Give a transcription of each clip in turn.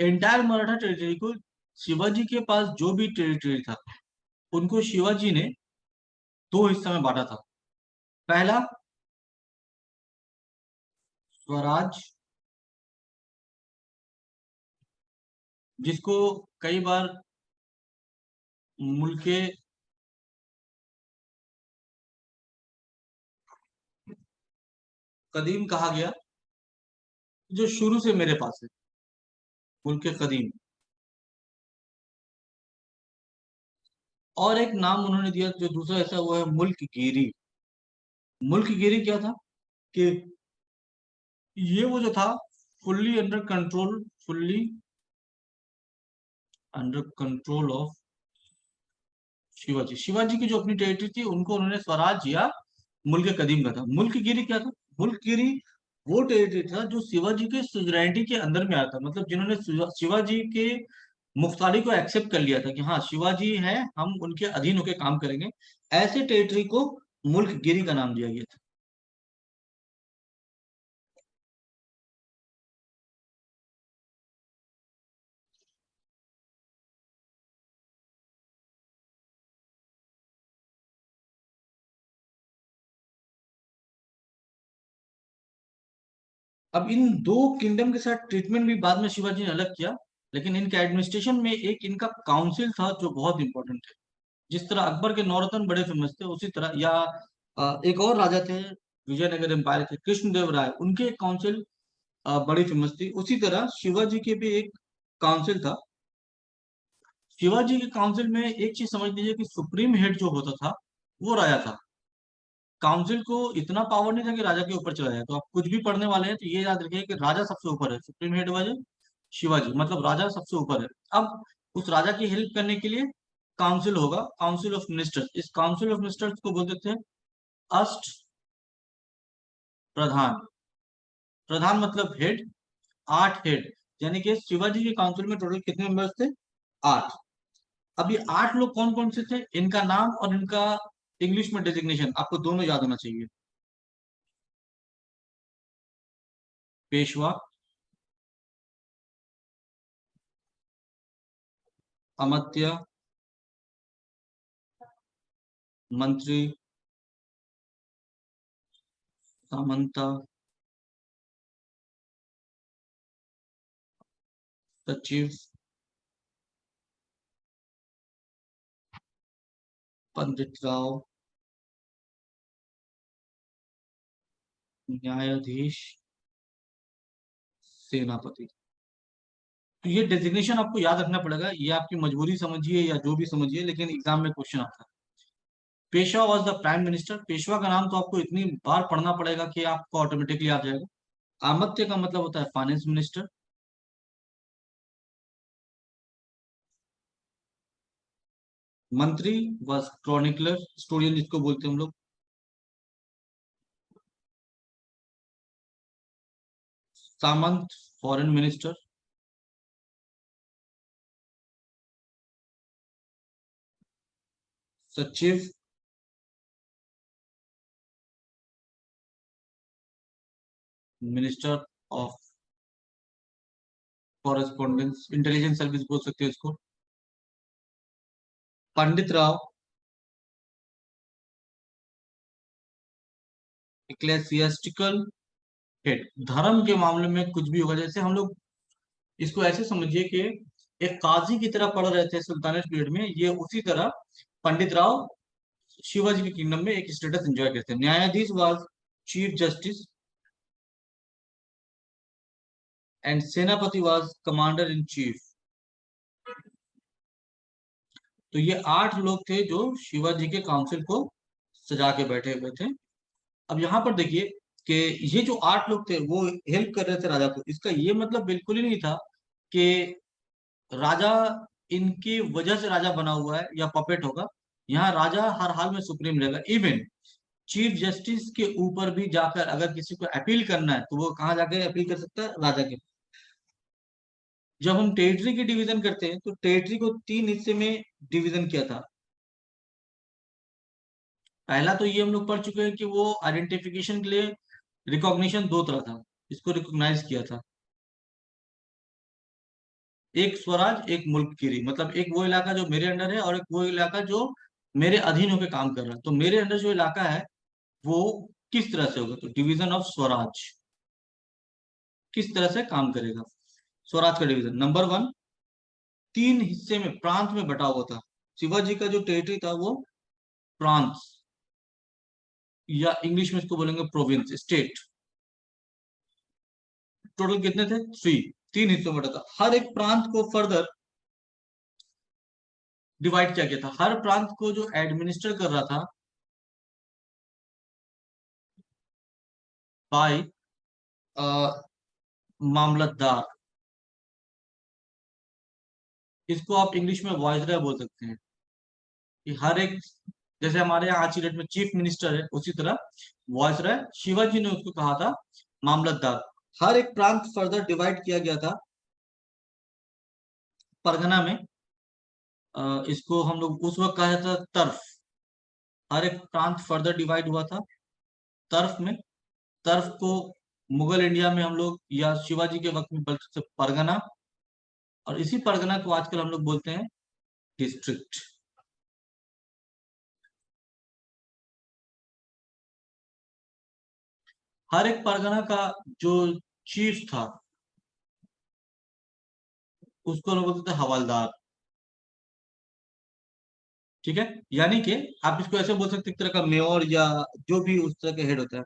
Entire Maratha territory को, शिवाजी के पास जो भी टेरिटरी था उनको शिवाजी ने दो हिस्सा में बांटा था। पहला स्वराज, जिसको कई बार मुल्के कदीम कहा गया, जो शुरू से मेरे पास है, मुल्के कदीम। और एक नाम उन्होंने दिया जो दूसरा ऐसा, वो है मुल्कगिरी। मुल्कगिरी क्या था कि ये वो जो था, fully under control, fully under control of Shivaji. Shivaji की जो अपनी टेरिटरी थी उनको उन्होंने स्वराज या मुल्क कदीम का था। मुल्कगिरी क्या था? मुल्कगिरी वो टेरिटरी था जो शिवाजी के सुजरैनिटी के अंदर में आता, मतलब जिन्होंने शिवाजी के मुख्तारी को एक्सेप्ट कर लिया था कि हाँ शिवाजी है, हम उनके अधीन होकर काम करेंगे। ऐसे टेरिटरी को मुल्कगिरी का नाम दिया गया था। अब इन दो किंगडम के साथ ट्रीटमेंट भी बाद में शिवाजी ने अलग किया, लेकिन इनके एडमिनिस्ट्रेशन में एक इनका काउंसिल था जो बहुत इंपॉर्टेंट है। जिस तरह अकबर के नौरत्न बड़े फेमस थे, उसी तरह या एक और राजा थे विजयनगर एम्पायर के, कृष्णदेव राय, उनके एक काउंसिल बड़ी फेमस थी। उसी तरह शिवाजी के भी एक काउंसिल था। शिवाजी के काउंसिल में एक चीज समझ लीजिए कि सुप्रीम हेड जो होता था वो राजा था। काउंसिल को इतना पावर नहीं था कि राजा के ऊपर चला जाए। तो आप कुछ भी पढ़ने वाले हैं तो ये याद रखिए कि राजा सबसे ऊपर है, सुप्रीम हेड वाजे शिवाजी, मतलब राजा सबसे ऊपर है। अब उस राजा की हेल्प करने के लिए काउंसिल होगा, काउंसिल ऑफ मिनिस्टर्स। इस काउंसिल ऑफ मिनिस्टर्स को बोल देते हैं अष्ट प्रधान। प्रधान मतलब हेड, आठ हेड। यानी कि शिवाजी के काउंसिल में टोटल कितने मेंबर्स थे? आठ। अब ये आठ लोग कौन कौन से थे, इनका नाम और इनका इंग्लिश में डेजिग्नेशन आपको दोनों याद होना चाहिए। पेशवा, अमात्य, मंत्री, सामंता, सचिव, पंडित राव, न्यायाधीश, सेनापति। तो ये डेजिग्नेशन आपको याद रखना पड़ेगा, ये आपकी मजबूरी समझिए या जो भी समझिए, लेकिन एग्जाम में क्वेश्चन आता है। Peshwa was the prime minister. Peshwa का नाम तो आपको इतनी बार पढ़ना पड़ेगा कि आपको ऑटोमेटिकली आ जाएगा। अमात्य का मतलब होता है फाइनेंस मिनिस्टर। मंत्री वॉज क्रॉनिकलर, हिस्टोरियन जिसको बोलते हैं हम लोग। सामंत फॉरेन मिनिस्टर। सचिव minister of correspondence, intelligence service बोल सकते हैं इसको। पंडित राव इक्लेसियास्टिकल हेड। धर्म के मामले में कुछ भी होगा, जैसे हम लोग इसको ऐसे समझिए कि एक काजी की तरह पढ़ रहे थे सुल्तानेट पीरियड में, ये उसी तरह पंडित राव शिवाजी के किंगडम में एक स्टेटस एंजॉय करते हैं। न्यायाधीश वाज चीफ जस्टिस एंड सेनापति वाज कमांडर इन चीफ। तो ये आठ लोग थे जो शिवाजी के काउंसिल को सजा के बैठे हुए थे। अब यहाँ पर देखिए कि ये जो आठ लोग थे वो हेल्प कर रहे थे राजा को। इसका ये मतलब बिल्कुल ही नहीं था कि राजा इनकी वजह से राजा बना हुआ है या पपेट होगा। यहाँ राजा हर हाल में सुप्रीम रहेगा। इवन चीफ जस्टिस के ऊपर भी जाकर अगर किसी को अपील करना है तो वो कहाँ जाकर अपील कर सकता है? राजा के। जब हम टेरिटरी की डिवीजन करते हैं तो टेरिटरी को तीन हिस्से में डिवीजन किया था। पहला तो ये हम लोग पढ़ चुके हैं कि वो आइडेंटिफिकेशन के लिए रिकॉग्निशन दो तरह था, इसको रिकॉग्नाइज किया था। एक स्वराज एक मुल्कगिरी, मतलब एक वो इलाका जो मेरे अंडर है और एक वो इलाका जो मेरे अधीन होकर काम कर रहा है। तो मेरे अंडर जो इलाका है वो किस तरह से होगा, तो डिवीजन ऑफ स्वराज किस तरह से काम करेगा। स्वराज का डिवीजन नंबर वन, तीन हिस्से में प्रांत में बटा हुआ था। शिवाजी का जो टेरिटरी था वो प्रांत, या इंग्लिश में इसको बोलेंगे प्रोविंस, स्टेट। टोटल कितने थे, थ्री, तीन हिस्सों में बटा था। हर एक प्रांत को फर्दर डिवाइड किया गया था। हर प्रांत को जो एडमिनिस्टर कर रहा था बाय मामलतदार, इसको आप इंग्लिश में वॉइसरॉय बोल सकते हैं। कि हर एक, जैसे हमारे यहाँ आज की डेट में चीफ मिनिस्टर है, उसी तरह वॉइसरॉय शिवाजी ने उसको कहा था मामलतदार। हर एक प्रांत फर्दर डिवाइड किया गया था परगना में। इसको हम लोग उस वक्त कहा जाता था तर्फ। हर एक प्रांत फर्दर डिवाइड हुआ था तर्फ में। तर्फ को मुगल इंडिया में हम लोग या शिवाजी के वक्त में बोलते थे परगना, और इसी परगना को आजकल हम लोग बोलते हैं डिस्ट्रिक्ट। हर एक परगना का जो चीफ था उसको लोग बोलते थे हवलदार। ठीक है, यानी कि आप इसको ऐसे बोल सकते हैं, एक तरह का मेयर या जो भी उस तरह के हेड होता है।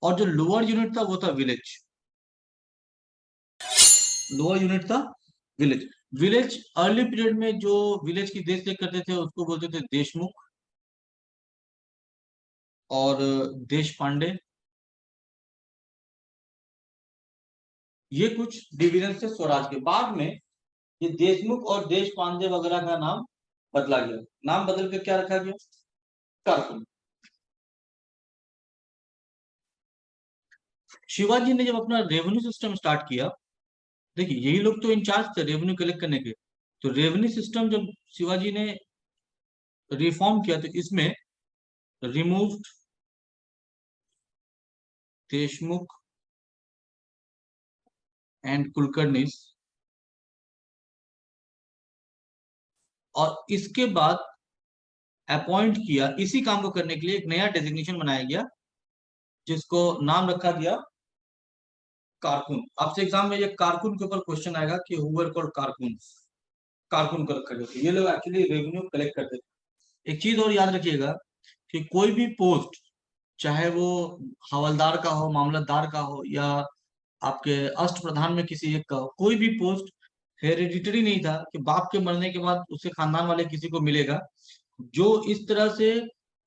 और जो लोअर यूनिट था वो था विलेज। लोअर यूनिट था विलेज। विलेज अर्ली पीरियड में जो विलेज की देख रेख करते थे उसको बोलते थे देशमुख और देश पांडे। ये कुछ डिविजन थे स्वराज के। बाद में ये देशमुख और देश पांडे वगैरह का नाम बदला गया। नाम बदल के क्या रखा गया, कारकुन। शिवाजी ने जब अपना रेवेन्यू सिस्टम स्टार्ट किया, देखिए यही लोग तो इंचार्ज थे रेवेन्यू कलेक्ट करने के। तो रेवेन्यू सिस्टम जब शिवाजी ने रिफॉर्म किया तो इसमें रिमूव्ड देशमुख एंड कुलकर्णी, और इसके बाद अपॉइंट किया इसी काम को करने के लिए एक नया डेजिग्नेशन बनाया गया जिसको नाम रखा गया कारकुन। आपसे एग्जाम में ये कारकुन के ऊपर क्वेश्चन आएगा कि हु वर कॉल्ड कारकुन। कारकुन को रखा गया। ये लोग एक्चुअली रेवेन्यू कलेक्ट करते थे। एक चीज और याद रखिएगा कि कोई भी पोस्ट, चाहे वो हवलदार का हो, मामलतदार का हो, या आपके अष्ट प्रधान में किसी एक का हो, कोई भी पोस्ट हेरिडिटरी नहीं था कि बाप के मरने के बाद उसके खानदान वाले किसी को मिलेगा। जो इस तरह से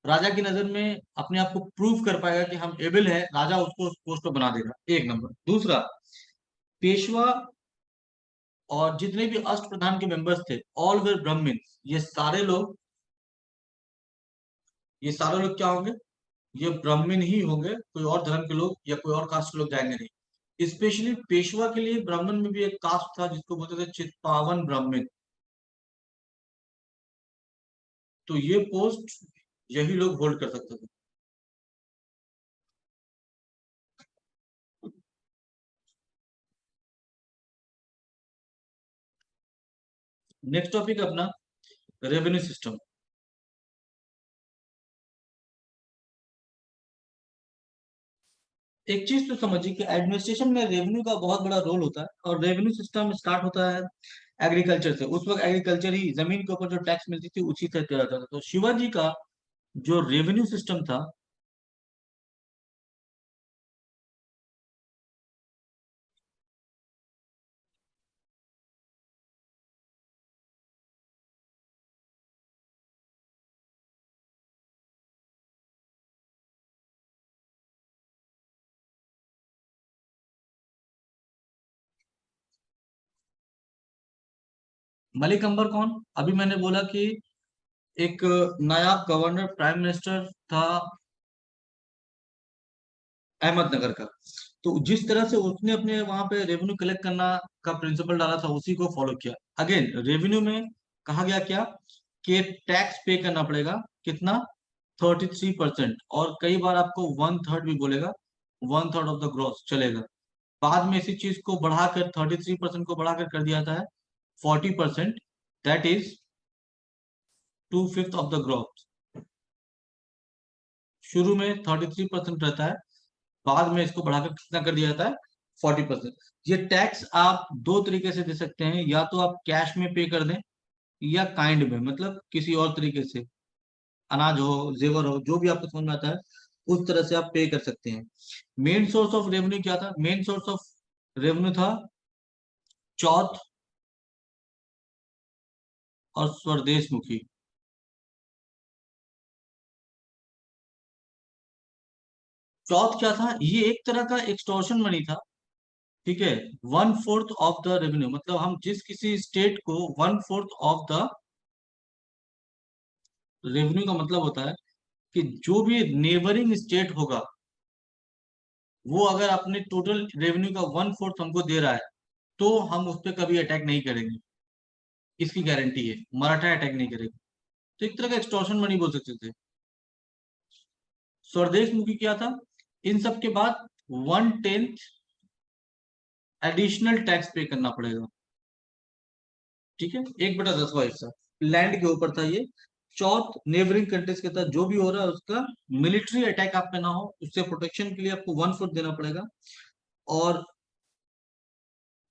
राजा की नजर में अपने आप को प्रूव कर पाएगा कि हम एबल है, राजा उसको उस पोस्ट पर बना देगा। एक नंबर। दूसरा, पेशवा और जितने भी अष्ट प्रधान के मेंबर्स थे ऑल वे ब्राह्मण। ये सारे लोग, ये सारे लोग क्या होंगे, ये ब्राह्मण ही होंगे। कोई और धर्म के लोग या कोई और कास्ट के लोग जाएंगे नहीं। स्पेशली पेशवा के लिए ब्राह्मण में भी एक कास्ट था जिसको बोलते थे चित्पावन ब्राह्मण। तो ये पोस्ट यही लोग होल्ड कर सकते थे। नेक्स्ट टॉपिक अपना रेवेन्यू सिस्टम। एक चीज तो समझिए कि एडमिनिस्ट्रेशन में रेवेन्यू का बहुत बड़ा रोल होता है, और रेवेन्यू सिस्टम स्टार्ट होता है एग्रीकल्चर से। उस वक्त एग्रीकल्चर ही, जमीन के ऊपर जो टैक्स मिलती थी उसी से किया जाता था। तो शिवाजी का जो रेवेन्यू सिस्टम था, मलिक अंबर कौन, अभी मैंने बोला कि एक नायाब गवर्नर प्राइम मिनिस्टर था अहमदनगर का। तो जिस तरह से उसने अपने वहां पे रेवेन्यू कलेक्ट करना का प्रिंसिपल डाला था उसी को फॉलो किया। अगेन रेवेन्यू में कहा गया क्या, कि टैक्स पे करना पड़ेगा। कितना, 33%। और कई बार आपको वन थर्ड भी बोलेगा, one third of the gross चलेगा। बाद में इसी चीज को बढ़ाकर 33% को बढ़ाकर कर दिया जाता है 40%, that is 2/5 of the growth. शुरू में 33% रहता है, बाद में इसको बढ़ाकर कितना कर दिया जाता है, 40%। ये टैक्स आप दो तरीके से दे सकते हैं, या तो आप कैश में पे कर दें या काइंड में, मतलब किसी और तरीके से, अनाज हो, जेवर हो, जो भी आपको समझ में आता है उस तरह से आप पे कर सकते हैं। मेन सोर्स ऑफ रेवेन्यू क्या था? मेन सोर्स ऑफ रेवेन्यू था चौथ और स्वदेश मुखी। चौथ क्या था? ये एक तरह का एक्सटॉर्शन मनी था, ठीक है। 1/4 ऑफ द रेवेन्यू, मतलब हम जिस किसी स्टेट को 1/4 ऑफ द रेवेन्यू का मतलब होता है कि जो भी नेबरिंग स्टेट होगा वो अगर अपने टोटल रेवेन्यू का 1/4 हमको दे रहा है तो हम उस पर कभी अटैक नहीं करेंगे, इसकी गारंटी है। मराठा अटैक नहीं करेगा। तो एक तरह का एक्सटॉर्शन मनी बोल सकते थे। स्वदेश मुखी क्या था? इन सब के बाद 1/10 एडिशनल टैक्स पे करना पड़ेगा, ठीक है, 1/10वां हिस्सा लैंड के ऊपर था ये। चौथ, नेबरिंग कंट्रीज के साथ जो भी हो रहा है उसका मिलिट्री अटैक आप पे ना हो, उससे प्रोटेक्शन के लिए आपको 1/4 देना पड़ेगा। और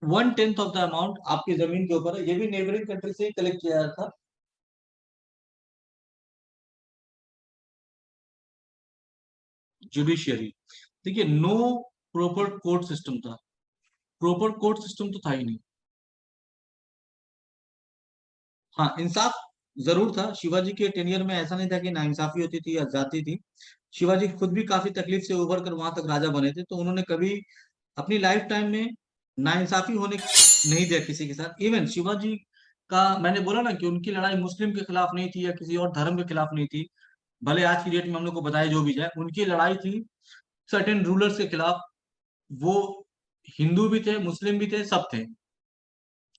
1/10 ऑफ द अमाउंट आपकी जमीन के ऊपर है, ये भी नेबरिंग कंट्री से ही कलेक्ट किया जाता था। जुडिशियरी, देखिए, नो प्रॉपर कोर्ट सिस्टम था, प्रॉपर कोर्ट सिस्टम तो था ही नहीं। हाँ, इंसाफ जरूर था। शिवाजी के टेनियर में ऐसा नहीं था कि नाइंसाफी होती थी या जाती थी। शिवाजी खुद भी काफी तकलीफ से उभर कर वहां तक राजा बने थे, तो उन्होंने कभी अपनी लाइफ टाइम में नाइंसाफी होने नहीं दिया किसी के साथ। इवन शिवाजी का, मैंने बोला ना कि उनकी लड़ाई मुस्लिम के खिलाफ नहीं थी या किसी और धर्म के खिलाफ नहीं थी, भले आज की डेट में हम लोग को बताया जो भी जाए, उनकी लड़ाई थी सर्टेन रूलर्स के खिलाफ। वो हिंदू भी थे, मुस्लिम भी थे, सब थे।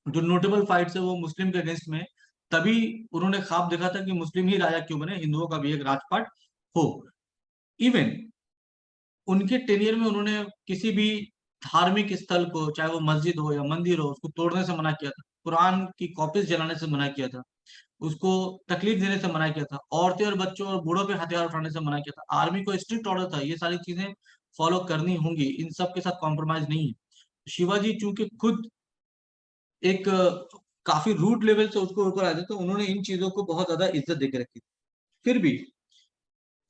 जो नोटेबल फाइट्स है वो मुस्लिम के अगेंस्ट में। तभी उन्होंने ख्वाब देखा था कि मुस्लिम ही राजा क्यों बने, हिंदुओं का भी एक राजपाट हो। इवन उनके टेनियर में उन्होंने किसी भी धार्मिक स्थल को, चाहे वो मस्जिद हो या मंदिर हो, उसको तोड़ने से मना किया था, कुरान की कॉपीज जलाने से मना किया था, उसको तकलीफ देने से मना किया था, औरतें और बच्चों और बूढ़ों पे हथियार उठाने से मना किया था। आर्मी को स्ट्रिक्ट ऑर्डर था ये सारी चीजें फॉलो करनी होंगी, इन सब के साथ कॉम्प्रोमाइज नहीं है। शिवाजी चूंकि खुद एक काफी रूट लेवल से उसको ऊपर आए थे, तो उन्होंने इन चीजों को बहुत ज्यादा इज्जत देकर रखी थी। फिर भी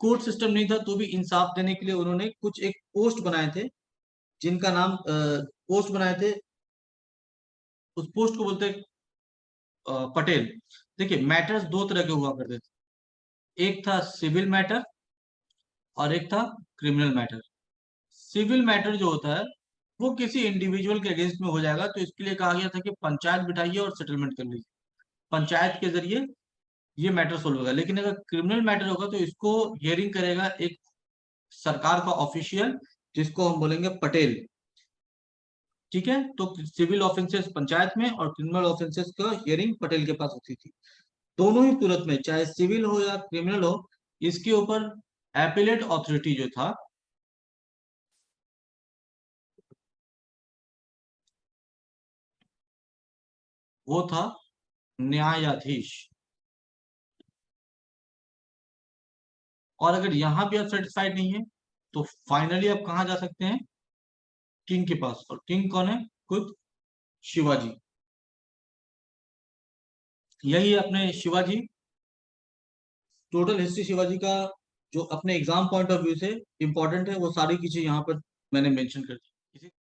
कोर्ट सिस्टम नहीं था, तो भी इंसाफ देने के लिए उन्होंने कुछ एक पोस्ट बनाए थे, जिनका नाम पोस्ट बनाए थे, उस पोस्ट को बोलते हैं पटेल। देखिए, मैटर्स दो तरह के हुआ करते थे, एक था सिविल मैटर और एक था क्रिमिनल मैटर। सिविल मैटर जो होता है वो किसी इंडिविजुअल के अगेंस्ट में हो जाएगा, तो इसके लिए कहा गया था कि पंचायत बिठाइए और सेटलमेंट कर लीजिए, पंचायत के जरिए ये मैटर सोल्व होगा। लेकिन अगर क्रिमिनल मैटर होगा तो इसको हियरिंग करेगा एक सरकार का ऑफिशियल, जिसको हम बोलेंगे पटेल, ठीक है। तो सिविल ऑफेंसेस पंचायत में और क्रिमिनल ऑफेंसेस का हियरिंग पटेल के पास होती थी। दोनों ही सूरत में, चाहे सिविल हो या क्रिमिनल हो, इसके ऊपर एपेलेट अथॉरिटी जो था वो था न्यायाधीश। और अगर यहां भी आप सेटिस्फाइड नहीं है तो फाइनली आप कहाँ जा सकते हैं? किंग के पास। और किंग कौन है? खुद शिवाजी। यही है अपने शिवाजी, टोटल हिस्ट्री शिवाजी का, जो अपने एग्जाम पॉइंट ऑफ व्यू से इंपॉर्टेंट है, वो सारी चीजें यहाँ पर मैंने मेंशन कर दी।